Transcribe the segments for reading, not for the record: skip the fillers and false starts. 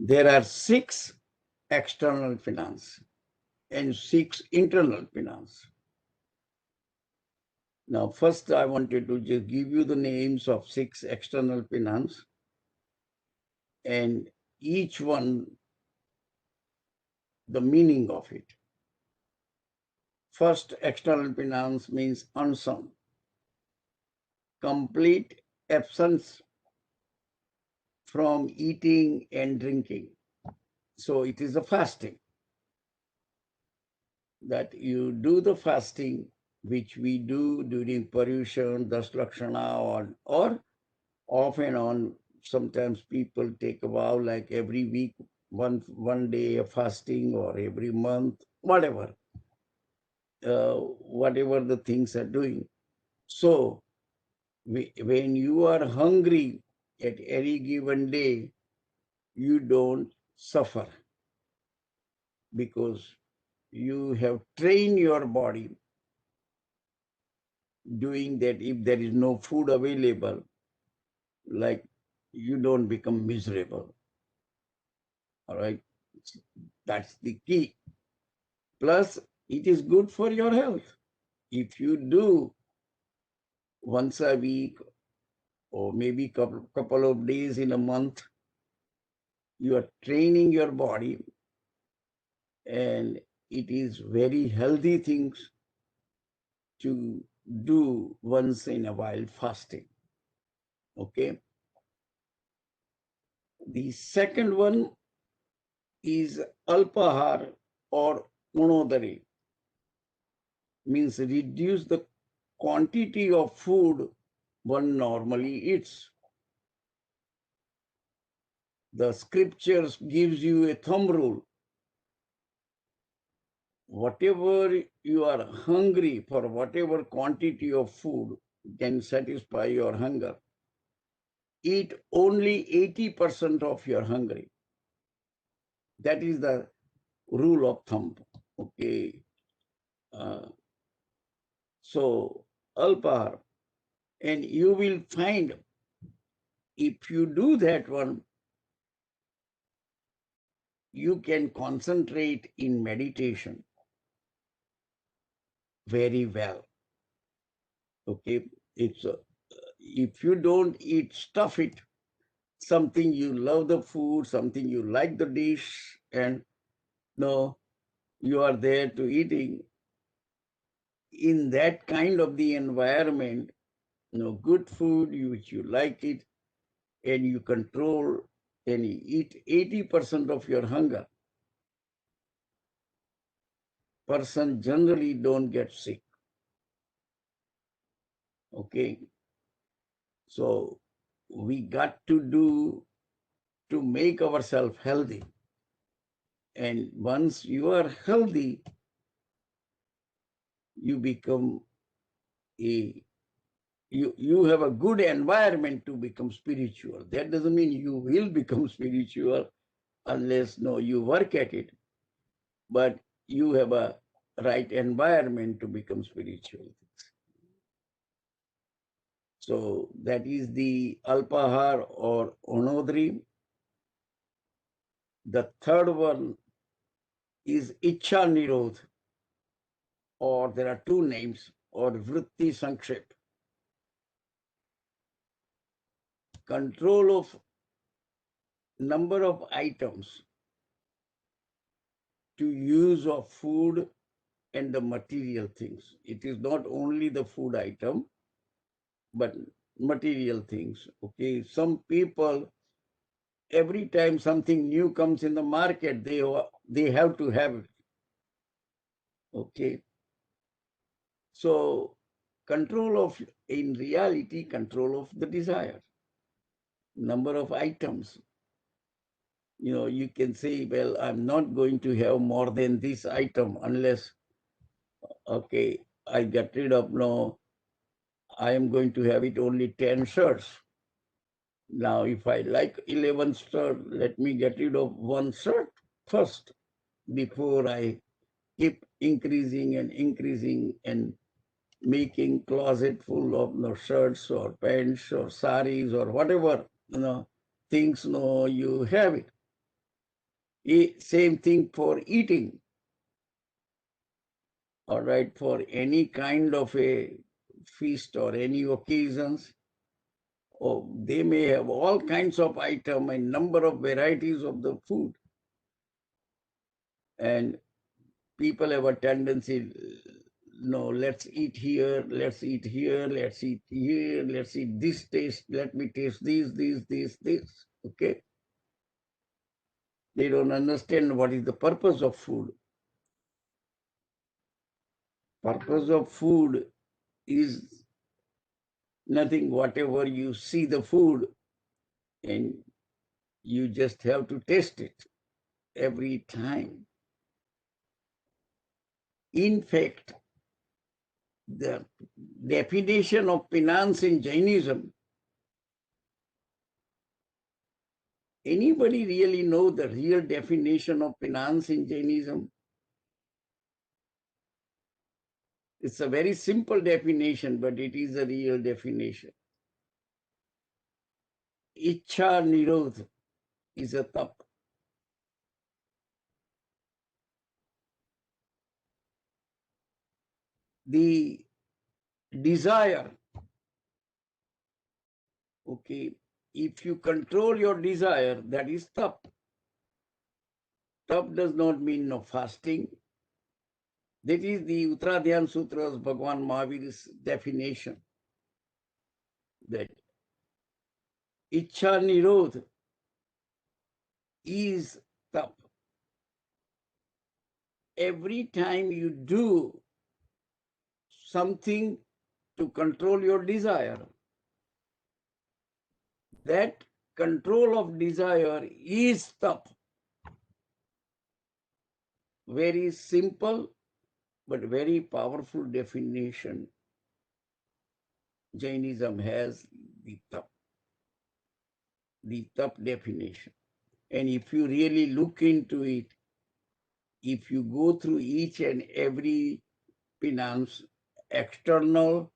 There are 6 external penance and 6 internal penance. Now, first I wanted to just give you the names of 6 external penance, and each one the meaning of it. First external penance means unsung, complete absence from eating and drinking. So it is a fasting. That you do the fasting, which we do during Paryushan, Daslakshana, or off and on. Sometimes people take a vow like every week, one day of fasting, or every month, whatever the things are doing. So when you are hungry at any given day, you don't suffer because you have trained your body doing that. If there is no food available, like, you don't become miserable. All right. That's the key. Plus, it is good for your health. If you do once a week or maybe couple of days in a month, you are training your body, and it is very healthy things to do once in a while fasting. Okay. The second one is alpahar or Unodari, means reduce the quantity of food one normally eats. The scriptures gives you a thumb rule. Whatever you are hungry for, whatever quantity of food can satisfy your hunger, eat only 80% of your hunger. That is the rule of thumb. Okay. So alpahar, and you will find if you do that one, you can concentrate in meditation very well. Okay. It's if you don't eat, stuff it. Something you love the food, something you like the dish, and no, you are there to eating. In that kind of the environment, good food, which you like it, and you control and you eat 80% of your hunger, person generally don't get sick. Okay. So we got to do to make ourselves healthy. And once you are healthy, you become you have a good environment to become spiritual. That doesn't mean you will become spiritual unless you work at it. But you have a right environment to become spiritual. So that is the alpahar or onodri. The third one is ichha nirodh, or there are two names, or Vruttisankshepa. Control of number of items to use of food and the material things. It is not only the food item, but material things. Okay, some people, every time something new comes in the market, they have to have it. Okay, so in reality, control of the desire, number of items. You can say, well, I'm not going to have more than this item unless, okay, I get rid of, I am going to have it only 10 shirts. Now, if I like 11 shirts, let me get rid of one shirt first before I keep increasing and making closet full of shirts or pants or saris or whatever things you have it. Same thing for eating. All right, for any kind of a feast or any occasions, oh, they may have all kinds of item and number of varieties of the food. And people have a tendency, no, let's eat here, let's eat here, let's eat here, let's eat this taste, let me taste this. Okay? They don't understand what is the purpose of food. Purpose of food is nothing, whatever you see the food, and you just have to taste it every time. In fact, the definition of penance in Jainism, anybody really know the real definition of penance in Jainism? It's a very simple definition, but it is a real definition. Ichha nirodh is a tap. The desire, okay, if you control your desire, that is tap. Tap does not mean no fasting. That is the Uttradhyan Sutras, Bhagavan Mahavir's definition, that Ichha nirodh is tap. Every time you do something to control your desire, that control of desire is tap. Very simple but very powerful definition Jainism has, the tap definition. And if you really look into it, if you go through each and every penance, external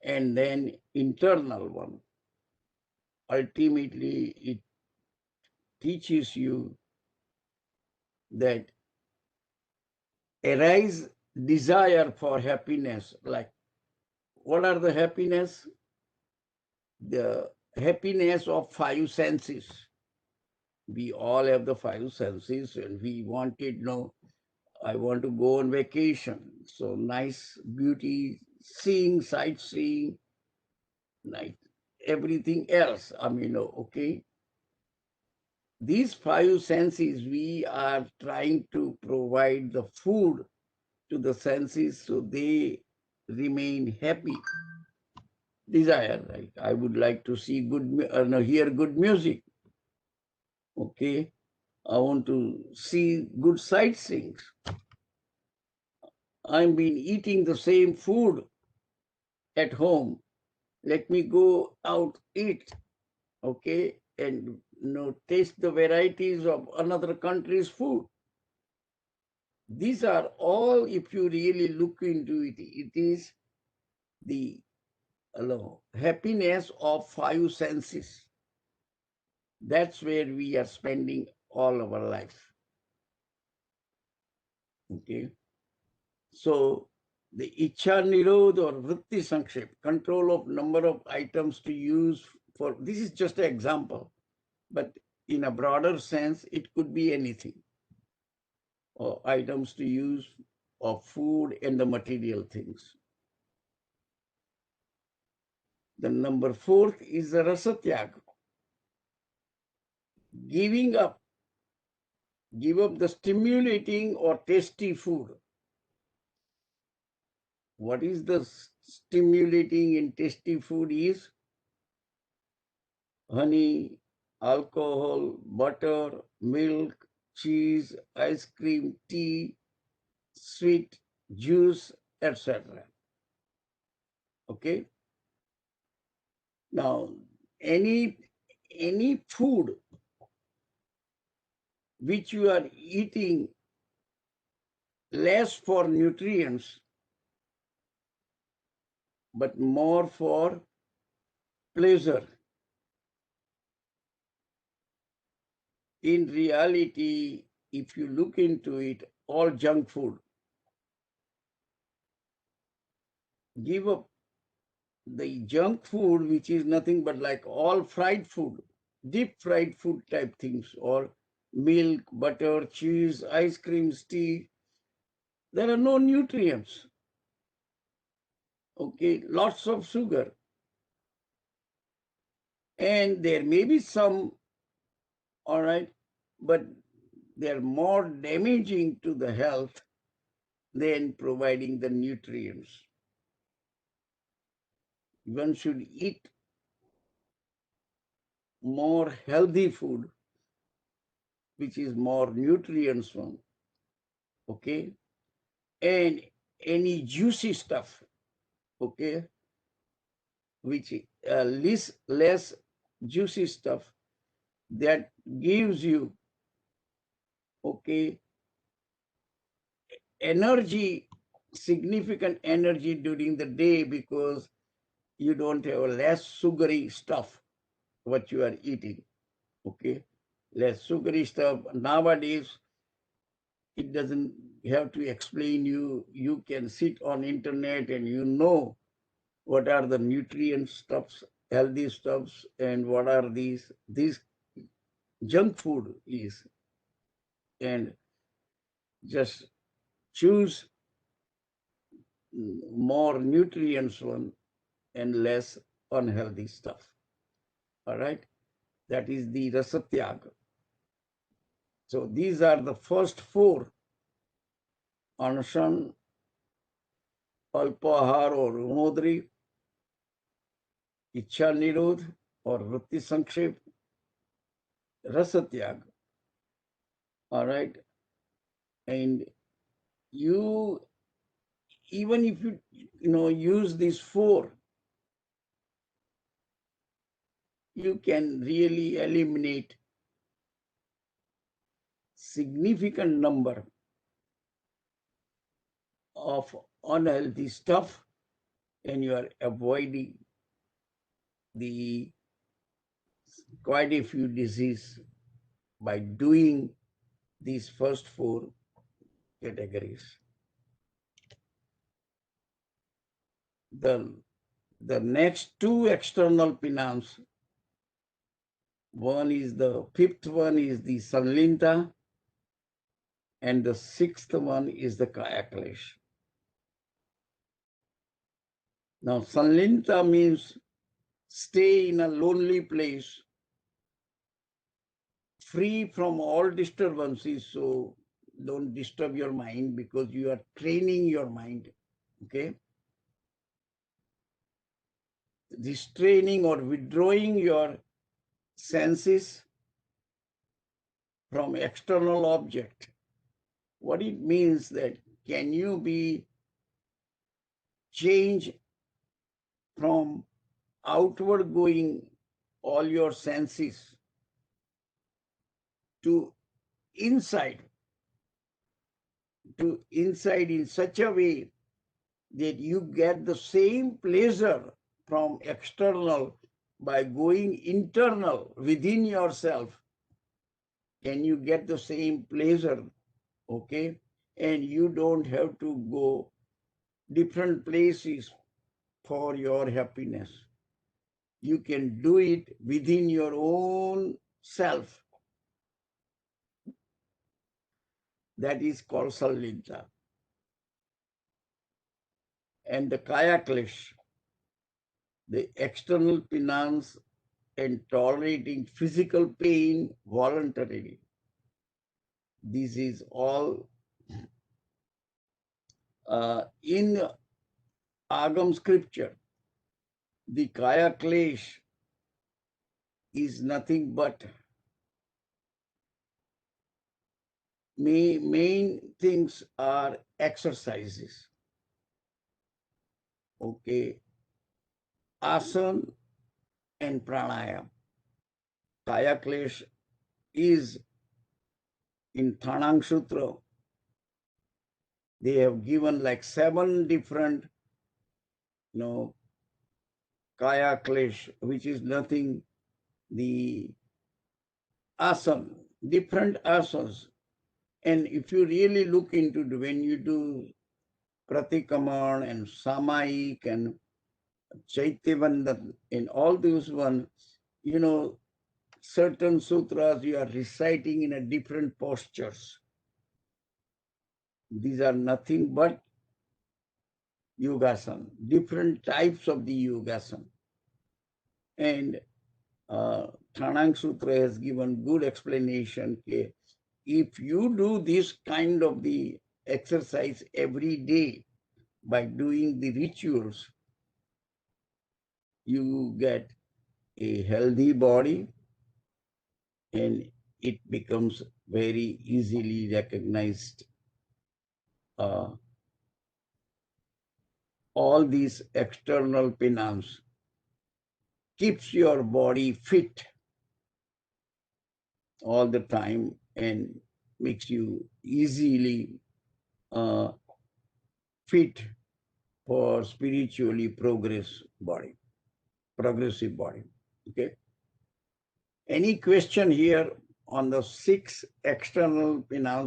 and then internal one, ultimately it teaches you that arise desire for happiness. Like, what are the happiness? The happiness of five senses. We all have the five senses, and we wanted, no, I want to go on vacation. So nice, beauty, seeing, sightseeing, nice, everything else. Okay. These five senses, we are trying to provide the food to the senses so they remain happy. Desire, right? I would like to see hear good music. Okay. I want to see good sightseeing. I've been eating the same food at home. Let me go out, eat, okay, and taste the varieties of another country's food. These are all, if you really look into it, it is the happiness of five senses. That's where we are spending all our life. Okay. So the Ichha Nirodh or Vruttisankshepa, control of number of items to use for, this is just an example, but in a broader sense, it could be anything, or items to use of food and the material things. The number fourth is the Rasatyaag, giving up, give up the stimulating or tasty food. What is the stimulating and tasty food is? Honey, alcohol, butter, milk, cheese, ice cream, tea, sweet, juice, etc. Okay. Now, any food which you are eating less for nutrients, but more for pleasure, in reality, if you look into it, all junk food. Give up the junk food, which is nothing but like all fried food, deep fried food type things, or milk, butter, cheese, ice creams, tea. There are no nutrients. Okay, lots of sugar. And there may be some, all right, but they're more damaging to the health than providing the nutrients. One should eat more healthy food, which is more nutrients one, okay? And any juicy stuff, okay, which less juicy stuff that gives you, okay, energy, significant energy during the day, because you don't have less sugary stuff what you are eating, okay? Less sugary stuff. Nowadays, it doesn't have to explain you. You can sit on internet and you know what are the nutrient stuffs, healthy stuffs, and what are these junk food is. And just choose more nutrients one and less unhealthy stuff. All right? That is the Rasatyaag. So these are the first four: Anashana, Alpahar or Unodari, Ichha Nirodh or Vruttisankshepa, Rasatyaag. All right? And you, even if you use these four, you can really eliminate significant number of unhealthy stuff, and you are avoiding the quite a few diseases by doing these first four categories. The next two external penance, one is the fifth one is the Sanlinta, and the sixth one is the Kayaklesha. Now, Sanlinta means stay in a lonely place, free from all disturbances. So don't disturb your mind, because you are training your mind. Okay? Restraining or withdrawing your senses from external object. What it means that can you be changed from outward going all your senses to inside in such a way that you get the same pleasure from external by going internal within yourself. Can you get the same pleasure? Okay? And you don't have to go different places for your happiness. You can do it within your own self. That is called Sanlinta. And the Kayaklesha, the external penance and tolerating physical pain voluntarily. This is all in Agam scripture. The Kayaklesha is nothing but main things are exercises. Okay, asana and pranayam. Kayaklesha is in Thanang Sutra. They have given like 7 different, Kayaklesha, which is nothing, the asana, different asanas. And if you really look into it, when you do Pratikaman and Samayik and Chaityavandan, in all those ones, certain sutras you are reciting in a different postures. These are nothing but yogasana, different types of the yogasana. And Thanang Sutra has given good explanation. If you do this kind of the exercise every day by doing the rituals, you get a healthy body and it becomes very easily recognized. All these external penance keeps your body fit all the time and makes you easily fit for spiritually progressive body. Okay. Any question here on the 6 external penance?